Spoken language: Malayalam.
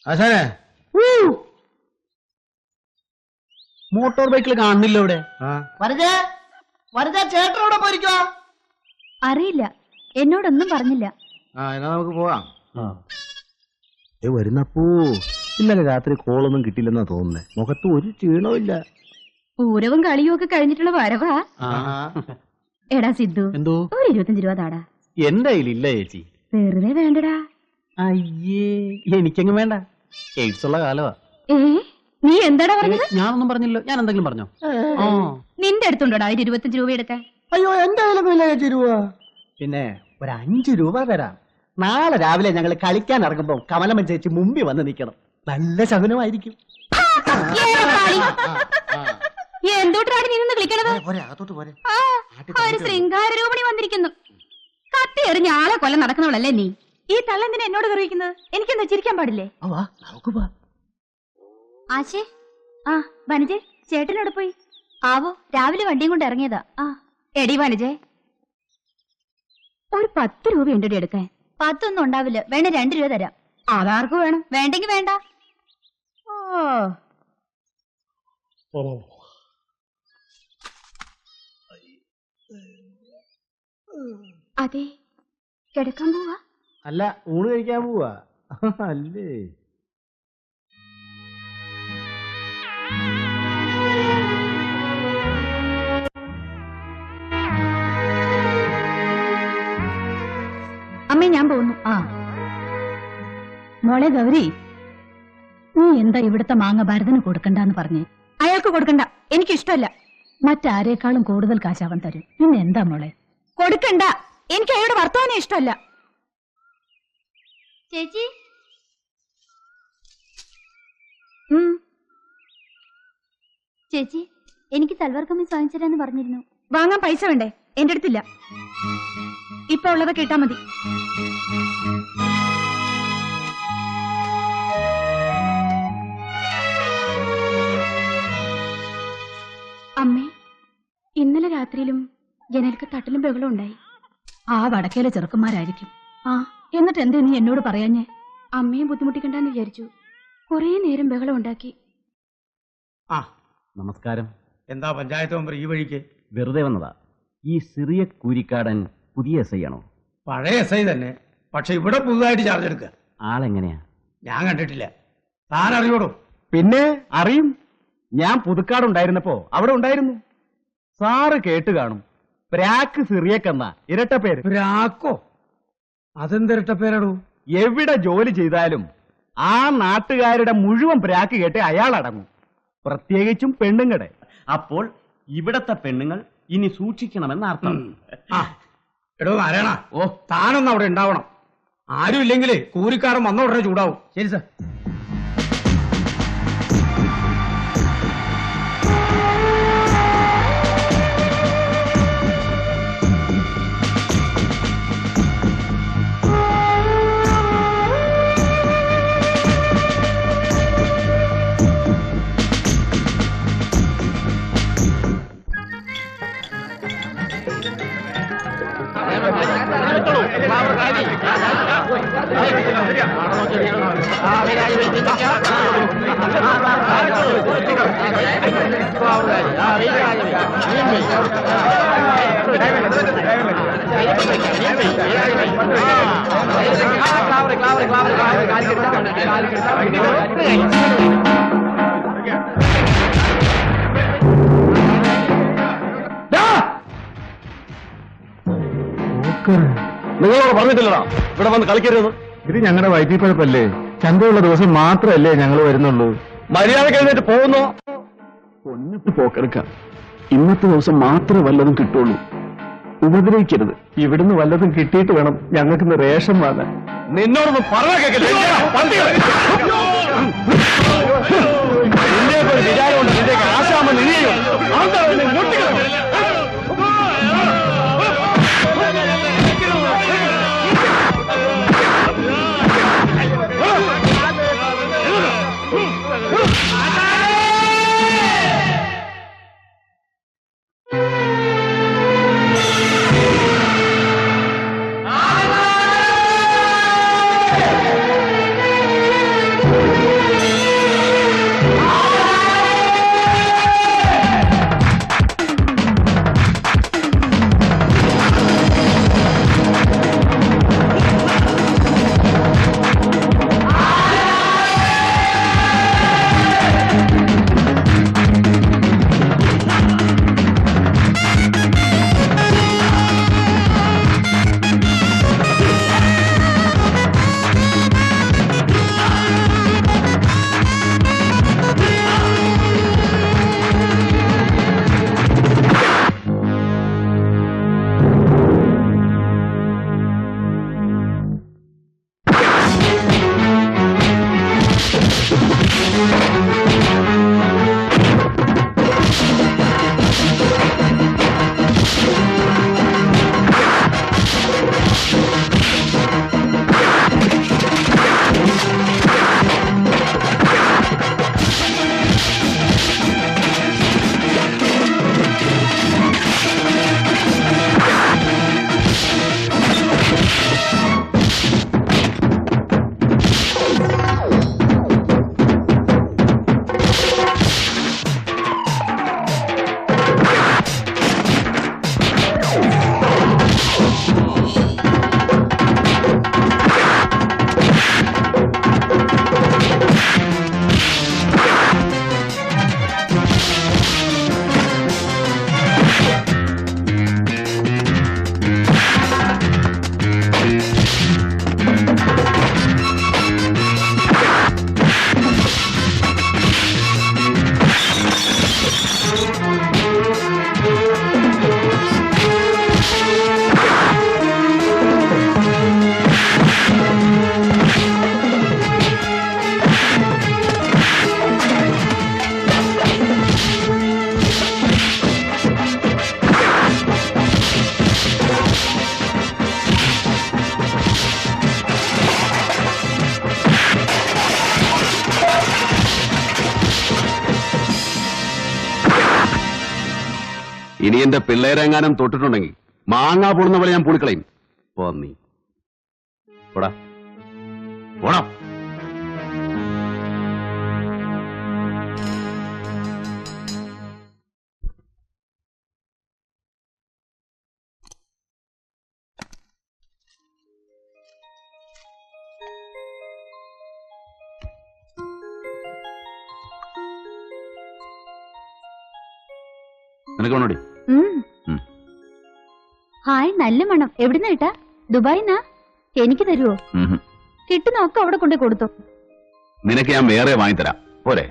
ആശാനെ മോട്ടോർ ബൈക്കിൽ കാണുന്നില്ല ഇവിടെ. ചേട്ടനോടെ പോയിരിക്കോ? അറിയില്ല, എന്നോടൊന്നും പറഞ്ഞില്ല. എന്നാ നമുക്ക് പോവാം. വരുന്നപ്പോ ഇന്നലെ രാത്രി കോളൊന്നും കിട്ടില്ലെന്നാ തോന്നുന്നേ. മുഖത്ത് ഒരു ക്ഷീണവും ഇല്ല. പൂരവും കളിയും ഒക്കെ കഴിഞ്ഞിട്ടുള്ള വരവാ. എടാ സിദ്ധു, എന്തോ ഒരു 25 രൂപ താടാ. എന്റെ കയ്യിലില്ല ചേച്ചി. വെറുതെ വേണ്ടടാ. അയ്യേ, എനിക്കെങ്ങും വേണ്ട. എയ്ഡ്സ് ഉള്ള കാലവാ. നീ എന്താടാ പറഞ്ഞത്? ഞാനൊന്നും പറഞ്ഞില്ലോ. ഞാൻ എന്തെങ്കിലും പറഞ്ഞോ? നിന്റെ അടുത്തുണ്ടോടാ 25 രൂപ എടുക്കാൻ? അയ്യോ, എന്റെ കയ്യിലൊന്നും ഇല്ല ചേച്ചി രൂപ. പിന്നെ ഒരു 5 രൂപ തരാം. നാളെ രാവിലെ ഞങ്ങൾ കളിക്കാൻ ഇറങ്ങുമ്പോ കമലമ്മ ചേച്ചി മുമ്പിൽ വന്ന് നിൽക്കണം. നല്ല ശകുനമായിരിക്കും. എന്തോട്ടാണ് നീ നിന്ന് കളിക്കണത്? ഒരു ശൃംഗാര രൂപണി വന്നിരിക്കുന്നു. കത്തി എറിഞ്ഞ ആളെ കൊല്ലം നടക്കുന്നവളല്ലേ നീ? ഈ തള്ളെന്തിനാ എന്നോട് കറിയിക്കുന്നത്? എനിക്കെന്താ ചിരിക്കാൻ പാടില്ലേ? ആശേ, വനജെ ചേട്ടനോട് പോയി. ആവോ, രാവിലെ വണ്ടിയും കൊണ്ട് ഇറങ്ങിയതാ. എടി വനജെ, ഒരു 10 രൂപ ഉണ്ടടി എടുക്കാൻ. 10 ഒന്നും ഉണ്ടാവില്ല. വേണേ 2 രൂപ തരാം. അതാർക്ക് വേണം? വേണ്ടെങ്കി വേണ്ട. അതെ, കിടക്കാൻ പോവാ? അല്ല, ഊണ് കഴിക്കാൻ പോവാ. അല്ലേ? അമ്മേ, ഞാൻ പോകുന്നു. മോളെ ഗൗരി, നീ എന്താ ഇവിടുത്തെ മാങ്ങ ഭരതന് കൊടുക്കണ്ടെന്ന് പറഞ്ഞേ? അയാൾക്ക് കൊടുക്കണ്ട, എനിക്കിഷ്ടമല്ല. മറ്റാരേക്കാളും കൂടുതൽ കാശ് അവൻ തരും. പിന്നെ എന്താ മോളെ? കൊടുക്കണ്ട, എനിക്ക് അയാളുടെ വർത്തമാനം ഇഷ്ടമല്ല. ചേച്ചി, ചേച്ചി, എനിക്ക് സൽവാർ കമ്മീസ് വാങ്ങിച്ചരാന്ന് പറഞ്ഞിരുന്നു. വാങ്ങാൻ പൈസ വേണ്ടേ? എന്റെ അടുത്തില്ല. ഇപ്പൊ ഉള്ളതൊക്കെ ഇട്ടാ മതി. അമ്മേ, ഇന്നലെ രാത്രിയിലും ജനൽക്ക് തട്ടലും ബഹളം ഉണ്ടായി. ആ വടക്കേലെ ചെറുക്കന്മാരായിരിക്കും. എന്നിട്ട് എന്തേ നീ എന്നോട് പറയാഞ്ഞേ? അമ്മയെ ബുദ്ധിമുട്ടിക്കണ്ടെന്ന് വിചാരിച്ചു. കുറേ നേരം ബഹളം ഉണ്ടാക്കി. നമസ്കാരം. എന്താ പഞ്ചായത്ത് മെമ്പർ ഈ വഴിക്ക്? വെറുതെ വന്നതാ. ഈ സിറിയ കൂരിക്കാടൻ പുതിയ എസ് ഐ ആണോ? പഴയ എസ് ഐ തന്നെ, പക്ഷെ ഇവിടെ പുതുതായിട്ട് ചാർജ് എടുക്കുക. ആളെങ്ങനെയാ? ഞാൻ കണ്ടിട്ടില്ല. താൻ അറിയോടോ? പിന്നെ അറിയും. ഞാൻ പുതുക്കാടുണ്ടായിരുന്നപ്പോ അവിടെ ഉണ്ടായിരുന്നു. സാറ് കേട്ട് കാണും. പ്രാക്ക് സിറിയക്കെന്ന ഇരട്ട പേര്. പ്രാക്കോ? അതെന്തിരട്ട പേരാടോ? എവിടെ ജോലി ചെയ്താലും ആ നാട്ടുകാരുടെ മുഴുവൻ പ്രാക്ക് കേട്ട് അയാൾ അടങ്ങും. പ്രത്യേകിച്ചും പെണ്ണുങ്ങടെ. അപ്പോൾ ഇവിടത്തെ പെണ്ണുങ്ങൾ ഇനി സൂക്ഷിക്കണമെന്ന് അർത്ഥം. എടോ നാരായണ, താനൊന്നും അവിടെ ഉണ്ടാവണം. ആരും ഇല്ലെങ്കിലേ കൂലിക്കാരൻ വന്ന ഉടനെ ചൂടാവും. ശരി സാർ. നിങ്ങളോട് പറഞ്ഞിട്ടില്ലടാ ഇവിടെ വന്ന് കളിക്കരുത്. ഇത് ഞങ്ങളുടെ വൈദ്യുതിപ്പഴപ്പല്ലേ? ചന്തയുള്ള ദിവസം മാത്രമല്ലേ ഞങ്ങൾ വരുന്നുള്ളൂ. മര്യാദ കഴിഞ്ഞിട്ട് പോകുന്നോ? കൊന്നിട്ട് പോക്കെടുക്കാം. ഇന്നത്തെ ദിവസം മാത്രമേ വല്ലതും കിട്ടുള്ളൂ. ഉപദ്രവിക്കരുത്. ഇവിടുന്ന് വല്ലതും കിട്ടിയിട്ട് വേണം ഞങ്ങൾക്ക് റേഷൻ വാങ്ങാൻ. നിന്നോടൊന്നും പറഞ്ഞ കേൾക്കില്ല. വിചാരമുണ്ട് നിന്റെ ആശാമ നിന്നെയും ഇനി എന്റെ പിള്ളേരെങ്ങാനും തൊട്ടിട്ടുണ്ടെങ്കിൽ മാങ്ങാ പൊടുന്ന പോലെ ഞാൻ പുളിക്കളയും. പോന്നീ പോടാ പോടാ. നിനക്ക് വേണോടി? ഹായ്, നല്ല മണം. എവിടുന്ന കേട്ടാ? ദുബായിന്നാ? എനിക്ക് തരുവോ? കിട്ടുന്ന ഒക്കെ അവിടെ കൊണ്ടേ കൊടുത്തു. നിനക്ക് ഞാൻ വേറെ വാങ്ങിത്തരാം പോരെ?